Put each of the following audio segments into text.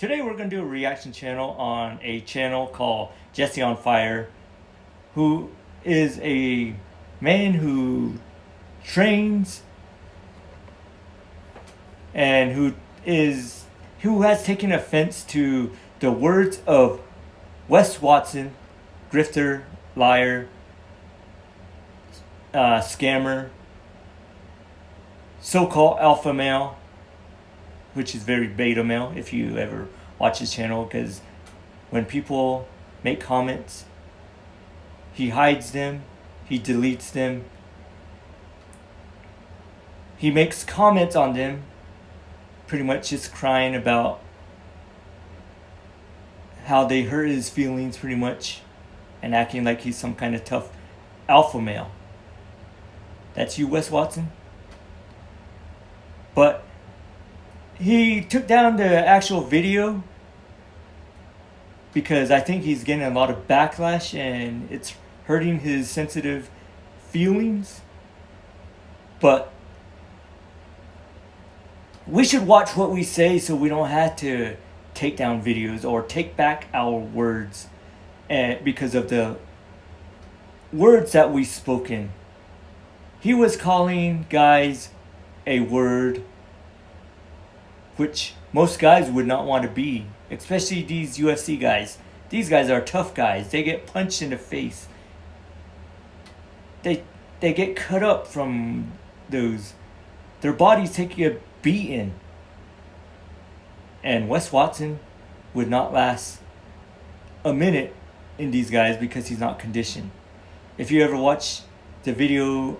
Today we're going to do a reaction channel on a channel called Jesse on Fire, who is a man who trains and who has taken offense to the words of Wes Watson, grifter, liar, scammer, so-called alpha male, which is very beta male if you ever watch his channel, because when people make comments, he hides them, he deletes them, he makes comments on them, pretty much just crying about how they hurt his feelings pretty much, and acting like he's some kind of tough alpha male. That's you, Wes Watson? But he took down the actual video because I think he's getting a lot of backlash and it's hurting his sensitive feelings. But we should watch what we say so we don't have to take down videos or take back our words because of the words that we've spoken. He was calling guys a word which most guys would not want to be, especially these UFC guys. These guys are tough guys. They get punched in the face. They get cut up from those. Their bodies take a beating. And Wes Watson would not last a minute in these guys because he's not conditioned. If you ever watch the video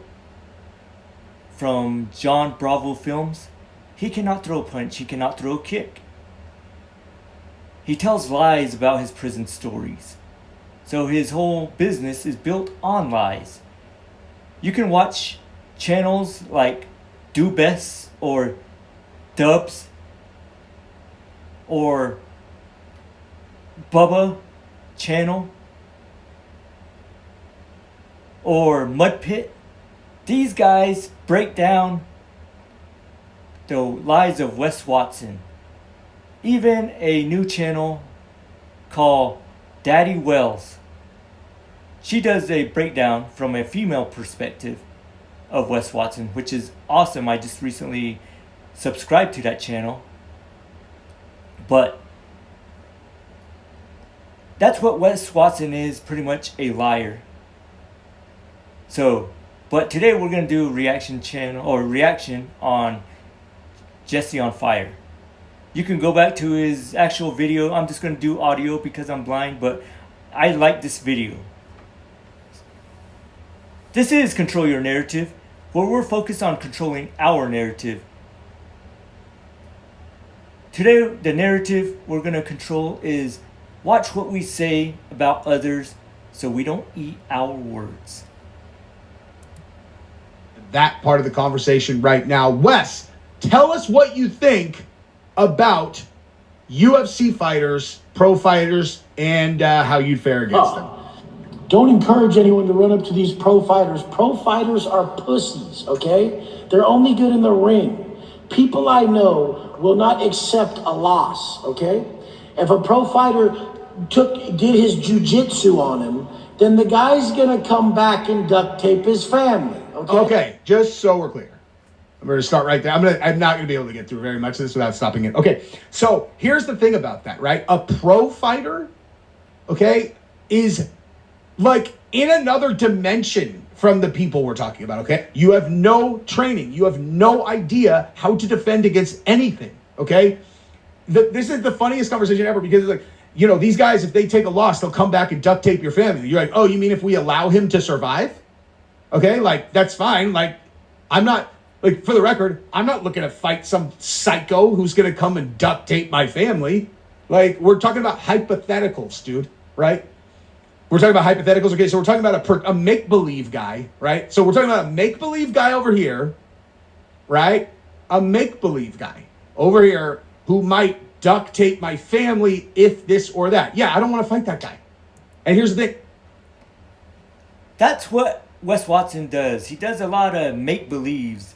from John Bravo Films, he cannot throw a punch, he cannot throw a kick. He tells lies about his prison stories. So his whole business is built on lies. You can watch channels like Do Best or Dubs or Bubba channel or Mud Pit. These guys break down the lies of Wes Watson. Even a new channel called Daddy Wells. She does a breakdown from a female perspective of Wes Watson, which is awesome. I just recently subscribed to that channel. But that's what Wes Watson is, pretty much a liar. But today we're going to do a reaction on Jesse on Fire. You can go back to his actual video. I'm just going to do audio because I'm blind, but I like this video. This is Control Your Narrative, where we're focused on controlling our narrative. Today, the narrative we're going to control is watch what we say about others so we don't eat our words. That part of the conversation right now. Wes, tell us what you think about UFC fighters, pro fighters, and how you'd fare against them. Don't encourage anyone to run up to these pro fighters. Pro fighters are pussies, okay? They're only good in the ring. People I know will not accept a loss, okay? If a pro fighter did his jujitsu on him, then the guy's gonna come back and duct tape his family, okay? Okay, just so we're clear. I'm going to start right there. I'm not going to be able to get through very much of this without stopping it. Okay, so here's the thing about that, right? A pro fighter, okay, is like in another dimension from the people we're talking about, okay? You have no training. You have no idea how to defend against anything, okay? This is the funniest conversation ever because it's like, you know, these guys, if they take a loss, they'll come back and duct tape your family. You're like, oh, you mean if we allow him to survive? Okay, like, that's fine. Like, I'm not... Like, for the record, I'm not looking to fight some psycho who's going to come and duct tape my family. Like, we're talking about hypotheticals, dude, right? We're talking about hypotheticals. Okay, so we're talking about a make-believe guy, right? So we're talking about a make-believe guy over here, right? A make-believe guy over here who might duct tape my family if this or that. Yeah, I don't want to fight that guy. And here's the thing. That's what Wes Watson does. He does a lot of make-believes.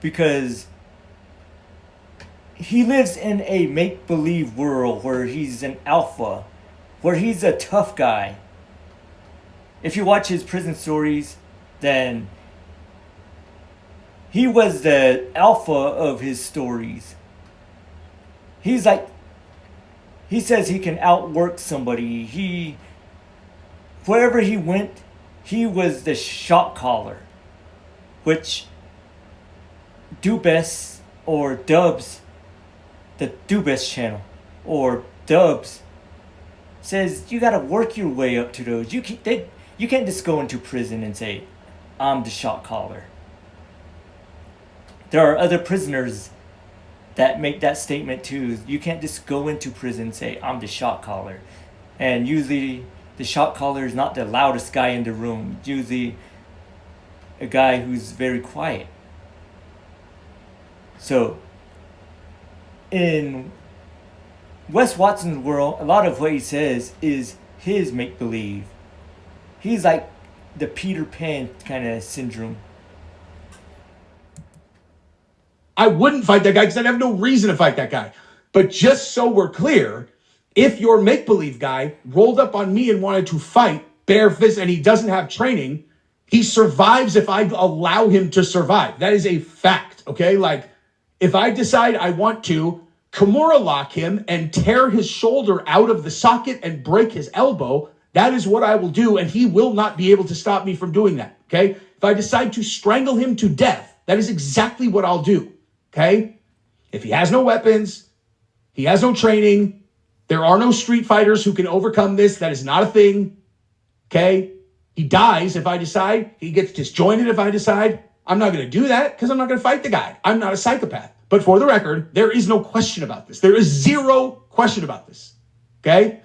Because he lives in a make-believe world where he's an alpha, where he's a tough guy. If you watch his prison stories, then he was the alpha of his stories. He's like, he says he can outwork somebody. Wherever he went, he was the shot caller, which Dubes or Dubs, the Dubes channel, or Dubs, says you gotta work your way up to those. You can't just go into prison and say, I'm the shot caller. There are other prisoners that make that statement too. You can't just go into prison and say, I'm the shot caller. And usually the shot caller is not the loudest guy in the room. It's usually a guy who's very quiet. So, in Wes Watson's world, a lot of what he says is his make-believe. He's like the Peter Pan kind of syndrome. I wouldn't fight that guy because I'd have no reason to fight that guy. But just so we're clear, if your make-believe guy rolled up on me and wanted to fight bare fist and he doesn't have training, he survives if I allow him to survive. That is a fact, okay? Like, if I decide I want to Kimura lock him and tear his shoulder out of the socket and break his elbow, that is what I will do, and he will not be able to stop me from doing that, okay? If I decide to strangle him to death, that is exactly what I'll do, okay? If he has no weapons, he has no training, there are no street fighters who can overcome this, that is not a thing, okay? He dies if I decide, he gets disjointed if I decide. I'm not going to do that because I'm not going to fight the guy. I'm not a psychopath. But for the record, there is no question about this. There is zero question about this, okay?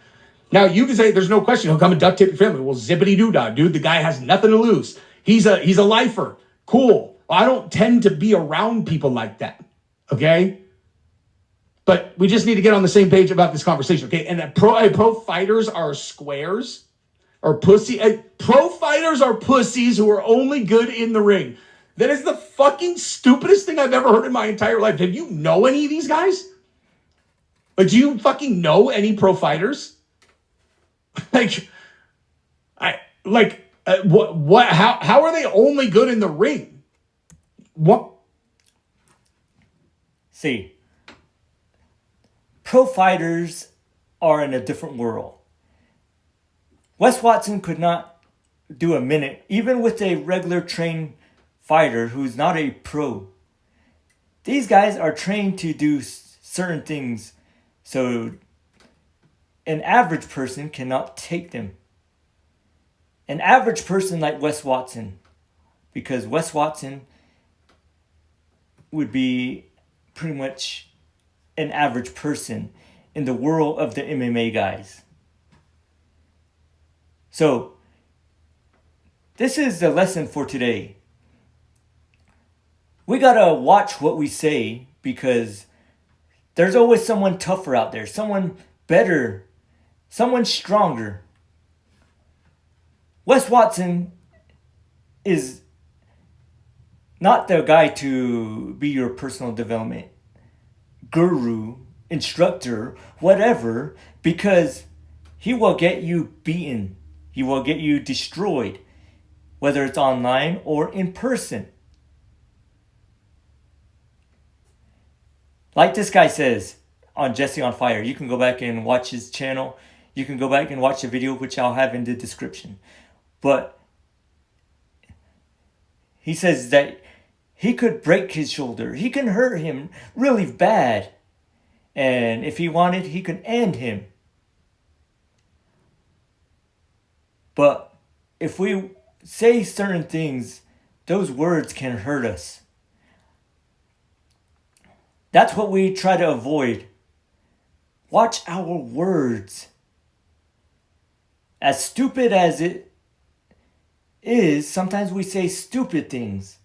Now, you can say there's no question. He'll come and duct tape your family. Well, zippity-doo-dah, dude. The guy has nothing to lose. He's a lifer. Cool. Well, I don't tend to be around people like that, okay? But we just need to get on the same page about this conversation, okay? And pro fighters are squares or pussy. Pro fighters are pussies who are only good in the ring. That is the fucking stupidest thing I've ever heard in my entire life. Do you know any of these guys? Like, do you fucking know any pro fighters? What? How are they only good in the ring? What? See, pro fighters are in a different world. Wes Watson could not do a minute, even with a regular trained fighter who's not a pro. These guys are trained to do certain things, so an average person cannot take them. An average person like Wes Watson, because Wes Watson would be pretty much an average person in the world of the MMA guys. So, this is the lesson for today. We gotta watch what we say because there's always someone tougher out there, someone better, someone stronger. Wes Watson is not the guy to be your personal development guru, instructor, whatever, because he will get you beaten. He will get you destroyed, whether it's online or in person. Like this guy says on Jesse on Fire, you can go back and watch his channel. You can go back and watch the video, which I'll have in the description. But he says that he could break his shoulder. He can hurt him really bad. And if he wanted, he could end him. But if we say certain things, those words can hurt us. That's what we try to avoid. Watch our words. As stupid as it is, sometimes we say stupid things.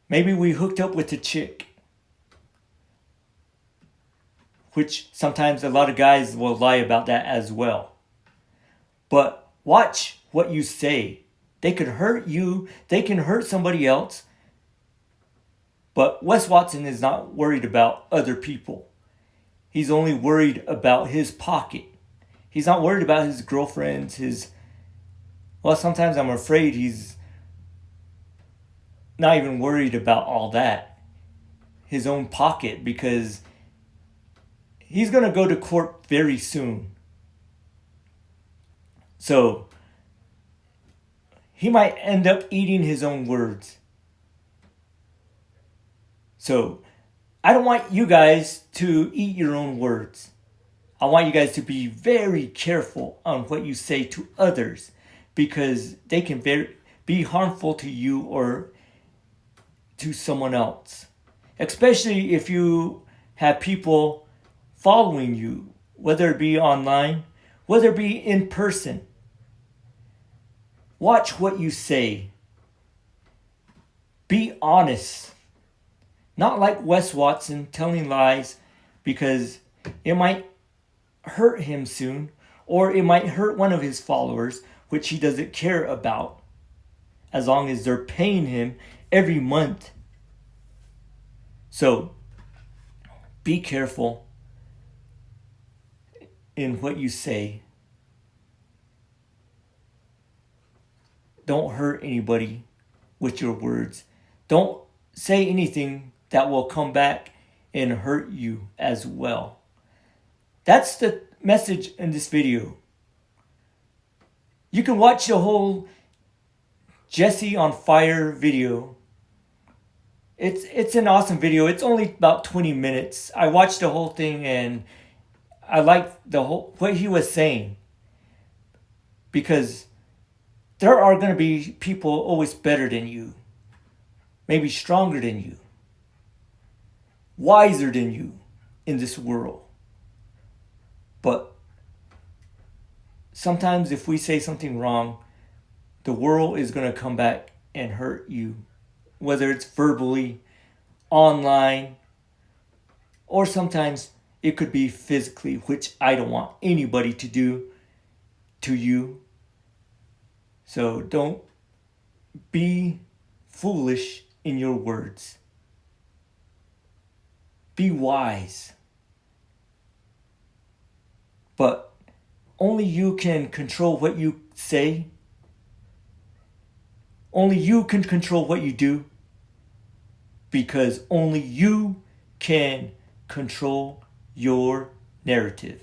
Maybe we hooked up with a chick, which sometimes a lot of guys will lie about that as well. But watch what you say. They could hurt you. They can hurt somebody else. But Wes Watson is not worried about other people. He's only worried about his pocket. He's not worried about his girlfriends, well, sometimes I'm afraid he's not even worried about all that. His own pocket, because he's going to go to court very soon. So he might end up eating his own words. So I don't want you guys to eat your own words. I want you guys to be very careful on what you say to others, because they can be harmful to you or to someone else. Especially if you have people following you, whether it be online, whether it be in person. Watch what you say. Be honest. Not like Wes Watson telling lies, because it might hurt him soon, or it might hurt one of his followers, which he doesn't care about, as long as they're paying him every month. So be careful in what you say. Don't hurt anybody with your words. Don't say anything that will come back and hurt you as well. That's the message in this video. You can watch the whole Jesse on Fire video. It's an awesome video. It's only about 20 minutes. I watched the whole thing and I liked what he was saying, because there are going to be people always better than you, maybe stronger than you, wiser than you in this world. But sometimes if we say something wrong, the world is going to come back and hurt you, whether it's verbally, online, or sometimes it could be physically, which I don't want anybody to do to you. So don't be foolish in your words. Be wise. But only you can control what you say. Only you can control what you do, because only you can control your narrative.